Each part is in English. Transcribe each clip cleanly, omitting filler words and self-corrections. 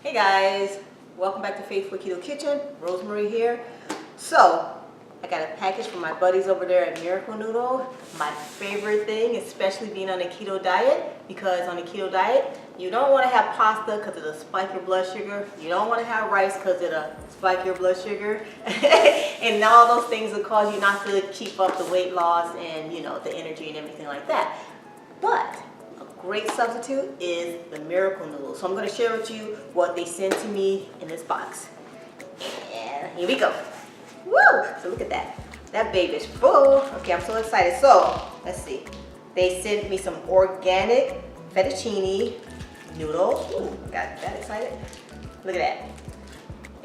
Hey guys, welcome back to Faithful Keto Kitchen. Rosemarie here. So, I got a package from my buddies over there at Miracle Noodle. My favorite thing, especially being on a keto diet, because on a keto diet, you don't want to have pasta because it'll spike your blood sugar. You don't want to have rice because it'll spike your blood sugar. And all those things will cause you not to keep up the weight loss and, the energy and everything like that. But great substitute is the Miracle Noodle. So I'm going to share with you what they sent to me in this box. And here we go. Woo! So look at that. That baby's full. Okay, I'm so excited. So let's see. They sent me some organic fettuccine noodles. Ooh, got that excited. Look at that.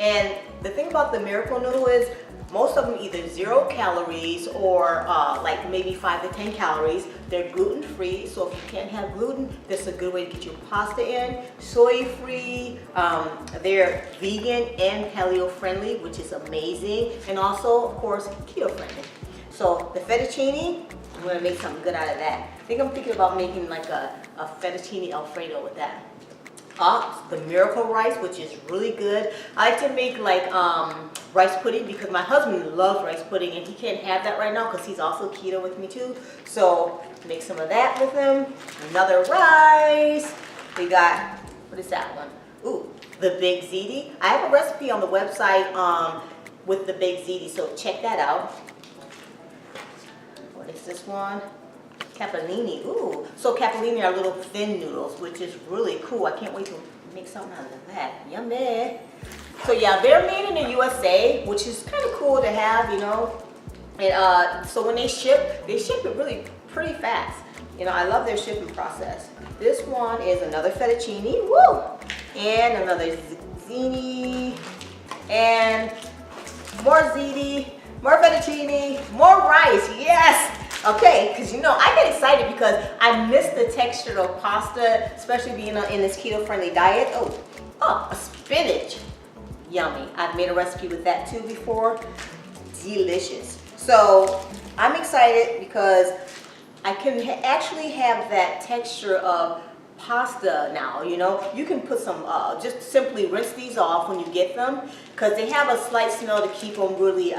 And the thing about the Miracle Noodle is most of them either 0 calories or like maybe 5 to 10 calories. They're gluten free, so if you can't have gluten, this is a good way to get your pasta in. Soy free, they're vegan and paleo friendly, which is amazing. And also, of course, keto friendly. So the fettuccine, I'm gonna make something good out of that. I think I'm thinking about making like a fettuccine Alfredo with that. The miracle rice, which is really good. I like to make like rice pudding because my husband loves rice pudding and he can't have that right now because he's also keto with me too. So make some of that with him. Another rice. We got, what is that one? Ooh, the baked ziti. I have a recipe on the website with the baked ziti, so check that out. What is this one? Capellini. Ooh, so capellini are little thin noodles, which is really cool. I can't wait to make something out of that. Yummy. So yeah, they're made in the USA, which is kind of cool to have, And so when they ship it really pretty fast. I love their shipping process. This one is another fettuccine. Woo! And another ziti. And more ziti. More fettuccine. More rice. Yes! Okay, because I get excited because I miss the texture of pasta, especially being in this keto-friendly diet. Oh, a spinach. Yummy. I've made a recipe with that too before. Delicious. So I'm excited because I can actually have that texture of pasta now, You can put some, just simply rinse these off when you get them because they have a slight smell to keep them really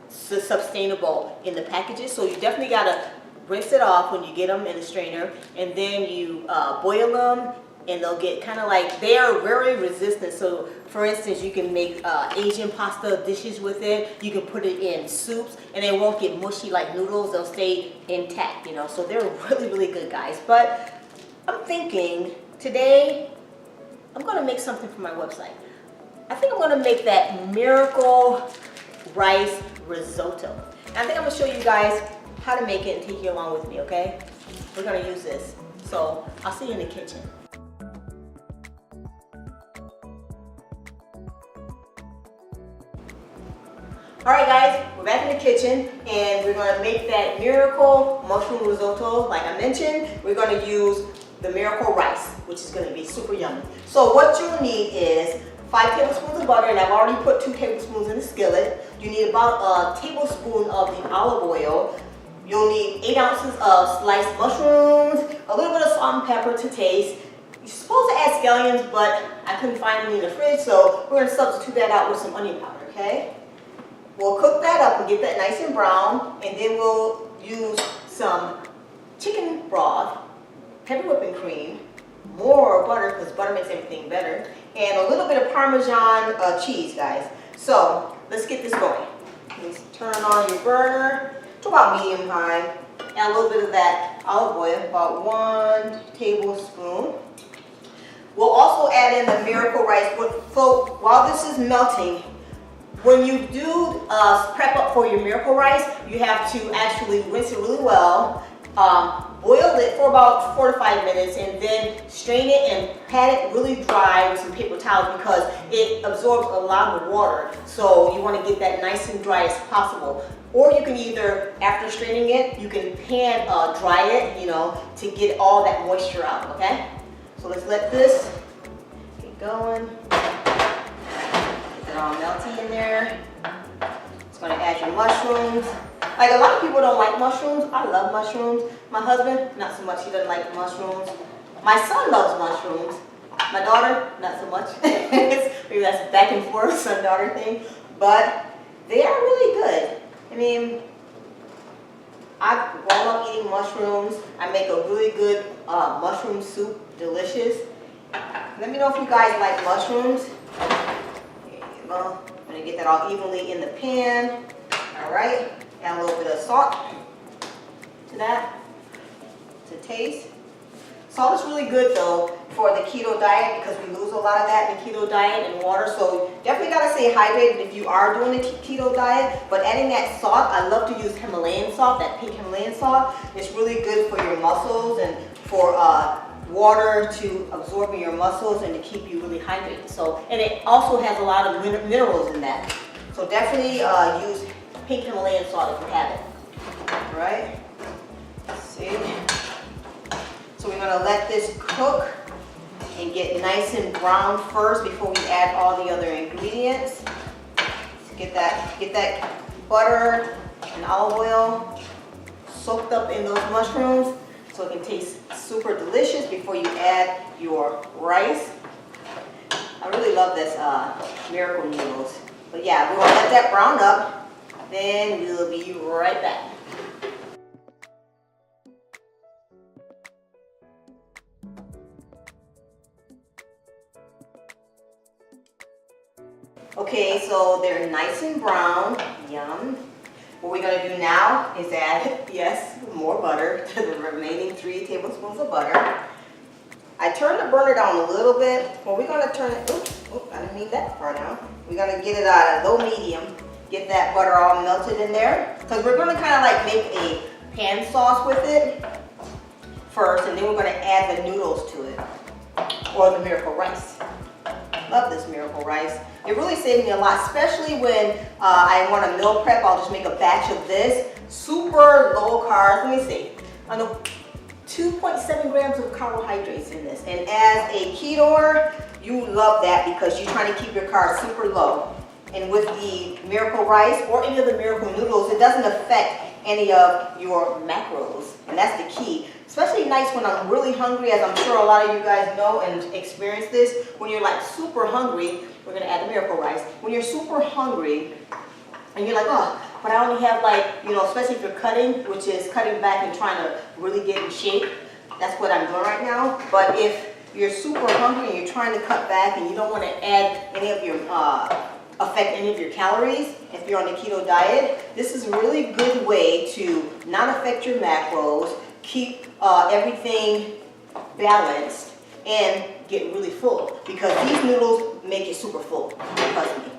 sustainable in the packages. So you definitely got to rinse it off when you get them in the strainer, and then you boil them, and they'll get kind of like, they are very resistant. So for instance, you can make Asian pasta dishes with it. You can put it in soups and they won't get mushy like noodles. They'll stay intact, So they're really, really good, guys. But I'm thinking today I'm going to make something for my website. I think I'm going to make that miracle rice risotto. And I think I'm going to show you guys how to make it and take you along with me, okay? We're going to use this. So I'll see you in the kitchen. Alright guys, we're back in the kitchen and we're going to make that miracle mushroom risotto. Like I mentioned, we're going to use the miracle rice, which is going to be super yummy. So what you'll need is 5 tablespoons of butter, and I've already put 2 tablespoons in the skillet. You need about a tablespoon of the olive oil. You'll need 8 ounces of sliced mushrooms, a little bit of salt and pepper to taste. You're supposed to add scallions, but I couldn't find any in the fridge, so we're going to substitute that out with some onion powder, okay? We'll cook that up and get that nice and brown, and then we'll use some chicken broth, heavy whipping cream, more butter because butter makes everything better, and a little bit of Parmesan cheese, guys. So let's get this going. Let's turn on your burner to about medium high. Add a little bit of that olive oil, about 1 tablespoon. We'll also add in the miracle rice. So while this is melting, when you do prep up for your miracle rice, you have to actually rinse it really well. Boil it for about 4 to 5 minutes and then strain it and pat it really dry with some paper towels because it absorbs a lot of water. So you want to get that nice and dry as possible. Or you can either, after straining it, you can pan dry it, to get all that moisture out, okay? So let's let this get going. Get it all melty in there. It's going to add your mushrooms. Like a lot of people don't like mushrooms. I love mushrooms. My husband, not so much. He doesn't like mushrooms. My son loves mushrooms. My daughter, not so much. Maybe that's a back and forth son-daughter thing, but they are really good. I mean, I've grown up eating mushrooms. I make a really good mushroom soup, delicious. Let me know if you guys like mushrooms. There you go. I'm gonna get that all evenly in the pan. All right, add a little bit of salt to that to taste. Salt is really good though for the keto diet because we lose a lot of that in the keto diet and water. So definitely gotta stay hydrated if you are doing the keto diet. But adding that salt, I love to use Himalayan salt, that pink Himalayan salt. It's really good for your muscles and for water to absorb in your muscles and to keep you really hydrated. So, and it also has a lot of minerals in that. So definitely use pink Himalayan salt if you have it. All right. Let's see. So we're gonna let this cook and get nice and brown first before we add all the other ingredients. So get that butter and olive oil soaked up in those mushrooms so it can taste super delicious before you add your rice. I really love this miracle noodles. But yeah, we're gonna let that brown up, then we'll be right back. Okay, so they're nice and brown. Yum. What we're going to do now is add, yes, more butter to the remaining 3 tablespoons of butter. I turned the burner down a little bit. Well, we're going to turn it, oops, I didn't need that far down. We're going to get it at a low medium, get that butter all melted in there. Because we're going to kind of like make a pan sauce with it first, and then we're going to add the noodles to it, or the miracle rice. Love this miracle rice. It really saved me a lot, especially when I want to meal prep. I'll just make a batch of this. Super low carbs. Let me see. I know 2.7 grams of carbohydrates in this. And as a ketoer, you love that because you're trying to keep your carbs super low. And with the miracle rice or any of the miracle noodles, it doesn't affect any of your macros. And that's the key. Especially nice when I'm really hungry, as I'm sure a lot of you guys know and experience this. When you're like super hungry, we're gonna add the miracle rice. When you're super hungry and you're like, oh, but I only have like, you know, especially if you're cutting, which is cutting back and trying to really get in shape. That's what I'm doing right now. But if you're super hungry and you're trying to cut back and you don't want to add any of your, affect any of your calories, if you're on the keto diet, this is a really good way to not affect your macros, keep everything balanced, and get really full, because these noodles make you super full, trust me.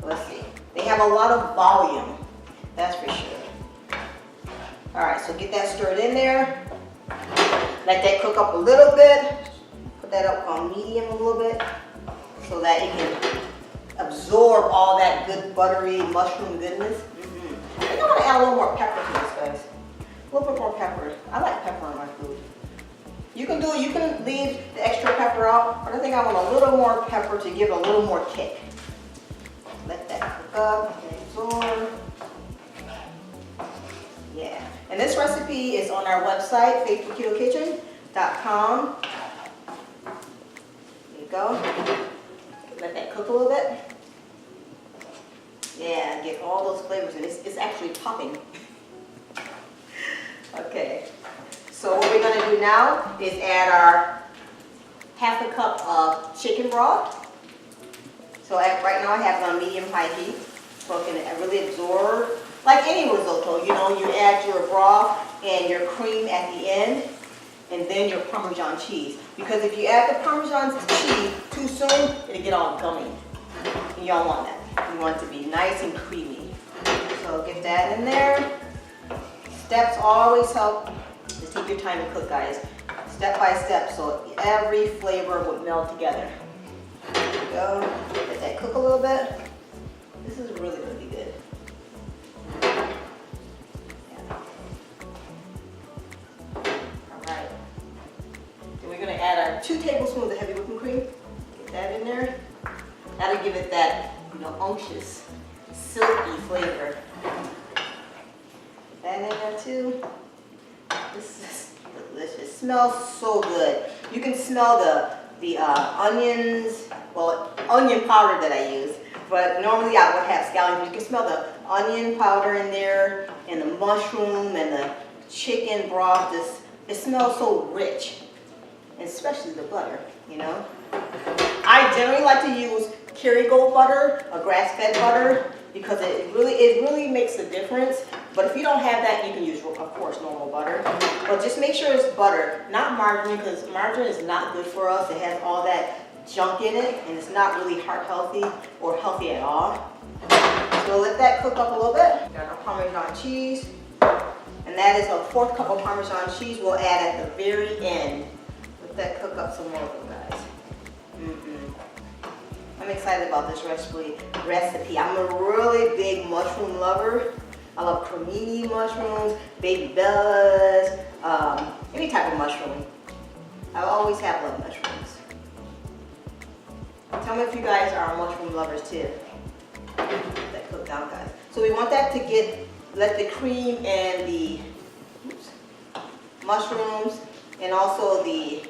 Let's see. They have a lot of volume, that's for sure. All right, so get that stirred in there. Let that cook up a little bit. Put that up on medium a little bit so that it can absorb all that good buttery mushroom goodness. I think I'm gonna add a little more pepper to this, guys. A little bit more pepper. I like pepper on my food. You can leave the extra pepper out, but I think I want a little more pepper to give it a little more kick. Let that cook up and absorb. Yeah. And this recipe is on our website, faithfulketokitchen.com. There you go. Let that cook a little bit. Yeah, get all those flavors in. It's actually popping. Okay, so what we're going to do now is add our half a cup of chicken broth. So right now I have it on medium-high heat, so it can really absorb, like any risotto, you know, you add your broth and your cream at the end, and then your Parmesan cheese. Because if you add the Parmesan cheese too soon, it'll get all gummy. And you don't want that. You want it to be nice and creamy. So get that in there. Steps always help. Just take your time to cook, guys. Step by step, so every flavor would meld together. There you go. Let that cook a little bit. This is really, really good. Yeah. All right. Then we're gonna add our 2 tablespoons of heavy whipping cream. Get that in there. That'll give it that, you know, unctuous, silky flavor. That in there too. This is delicious. Smells so good. You can smell the onions, well, onion powder that I use. But normally I would have scallions. You can smell the onion powder in there, and the mushroom, and the chicken broth. It smells so rich, and especially the butter, you know. I generally like to use Kerrygold butter, a grass-fed butter, because it really makes a difference. But if you don't have that, you can use, of course, normal butter. But just make sure it's butter, not margarine, because margarine is not good for us. It has all that junk in it, and it's not really heart healthy or healthy at all. So let that cook up a little bit. Got our Parmesan cheese, and that is a 4th cup of Parmesan cheese we'll add at the very end. Let that cook up some more, guys. I'm excited about this recipe. I'm a really big mushroom lover. I love cremini mushrooms, baby bellas, any type of mushroom. I always have loved mushrooms. Tell me if you guys are mushroom lovers too. Let that cook down, guys. So we want that to let the cream and the mushrooms and also the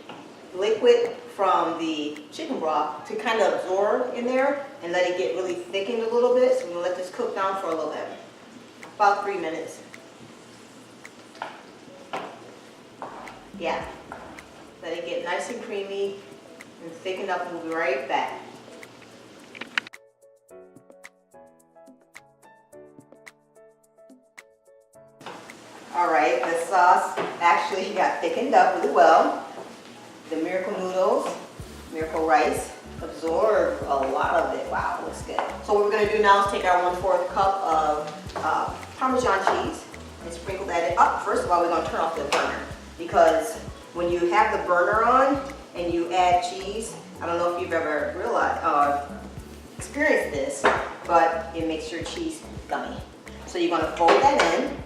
liquid from the chicken broth to kind of absorb in there and let it get really thickened a little bit. So we're going to let this cook down for a little bit. About 3 minutes. Yeah. Let it get nice and creamy and thickened up, and we'll be right back. Alright, the sauce actually got thickened up really well. The miracle noodles, miracle rice, absorbed a lot of it. Wow, looks good. So what we're going to do now is take our 1/4 cup of Parmesan cheese and sprinkle that up. First of all, we're going to turn off the burner, because when you have the burner on and you add cheese, I don't know if you've ever realized or experienced this, but it makes your cheese gummy. So you're going to fold that in.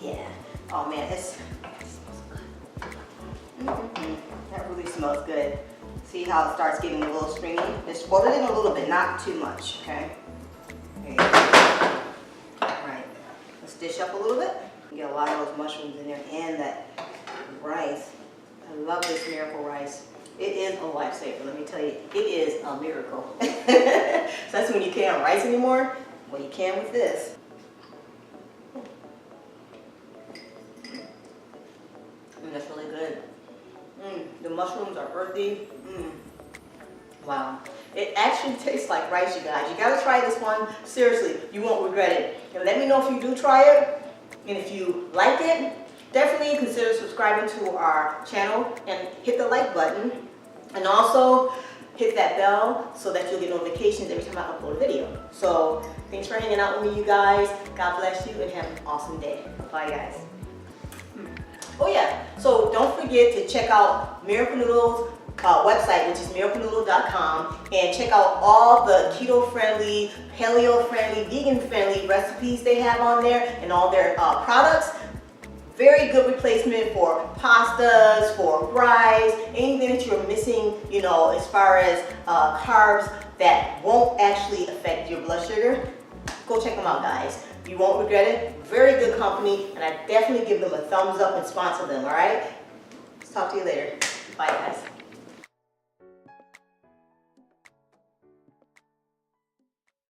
Yeah. Oh man, it smells good. That really smells good. See how it starts getting a little stringy? Just fold it in a little bit, not too much, okay? There you go. Alright, let's dish up a little bit. Get a lot of those mushrooms in there and that rice. I love this miracle rice. It is a lifesaver, let me tell you. It is a miracle. So that's when you can't have rice anymore. Well, you can with this. That's really good. The mushrooms are earthy. Wow. It actually tastes like rice, you guys. You gotta try this one. Seriously, you won't regret it. And let me know if you do try it. And if you like it, definitely consider subscribing to our channel and hit the like button. And also hit that bell so that you'll get notifications every time I upload a video. So thanks for hanging out with me, you guys. God bless you and have an awesome day. Bye, guys. Oh yeah, so don't forget to check out Miracle Noodles website, which is miraclenoodle.com, and check out all the keto-friendly, paleo-friendly, vegan-friendly recipes they have on there and all their products. Very good replacement for pastas, for rice, anything that you're missing, you know, as far as carbs that won't actually affect your blood sugar. Go check them out, guys. You won't regret it. Very good company, and I definitely give them a thumbs up and sponsor them, all right? Let's talk to you later. Bye, guys.